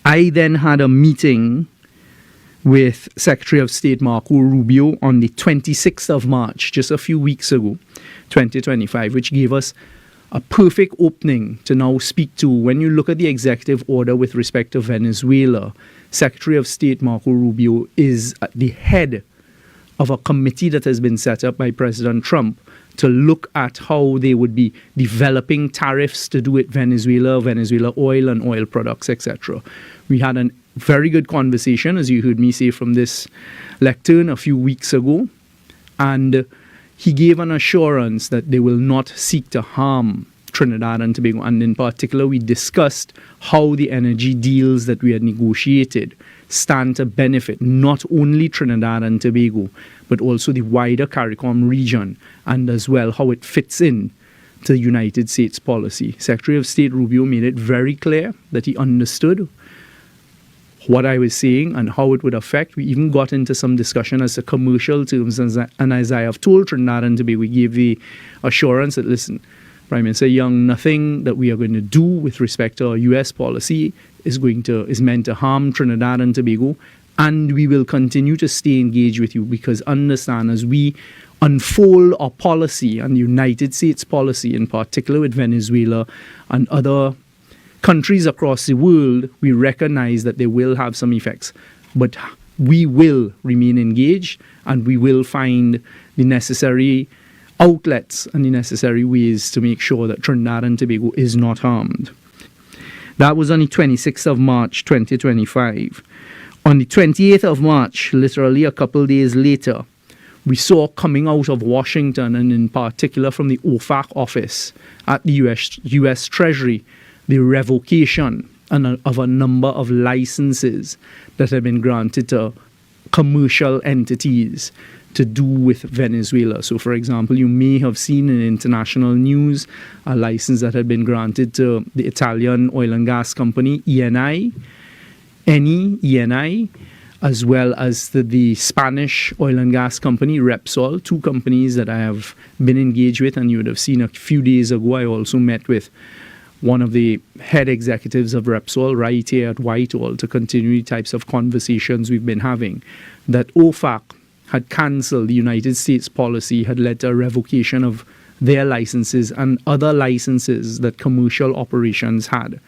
I then had a meeting with Secretary of State Marco Rubio on the 26th of March, just a few weeks ago, 2025, which gave us a perfect opening to now speak to. When you look at the executive order with respect to Venezuela, Secretary of State Marco Rubio is at the head of a committee that has been set up by President Trump to look at how they would be developing tariffs to do with Venezuela oil and oil products, etc. We had a very good conversation, as you heard me say from this lectern a few weeks ago, and he gave an assurance that they will not seek to harm Trinidad and Tobago. And in particular, we discussed how the energy deals that we had negotiated stand to benefit not only Trinidad and Tobago, but also the wider CARICOM region, and as well how it fits in to the United States policy. Secretary of State Rubio made it very clear that he understood what I was saying and how it would affect. We even got into some discussion as to commercial terms, and as I have told Trinidad and Tobago, we gave the assurance that, listen, Prime Minister Young, nothing that we are going to do with respect to our U.S. policy is meant to harm Trinidad and Tobago, and we will continue to stay engaged with you, because understand, as we unfold our policy and the United States policy, in particular with Venezuela and other countries across the world, we recognize that they will have some effects, but we will remain engaged, and we will find the necessary outlets and the necessary ways to make sure that Trinidad and Tobago is not harmed. That was on the 26th of March, 2025. On the 28th of March, literally a couple days later, we saw coming out of Washington, and in particular from the OFAC office at the U.S. Treasury, the revocation of a number of licenses that had been granted to commercial entities to do with Venezuela. So, for example, you may have seen in international news a license that had been granted to the Italian oil and gas company ENI, ENI, as well as the Spanish oil and gas company Repsol, two companies that I have been engaged with. And you would have seen a few days ago, I also met with one of the head executives of Repsol right here at Whitehall to continue the types of conversations we've been having. That OFAC had cancelled the United States policy, had led to a revocation of their licenses and other licenses that commercial operations had.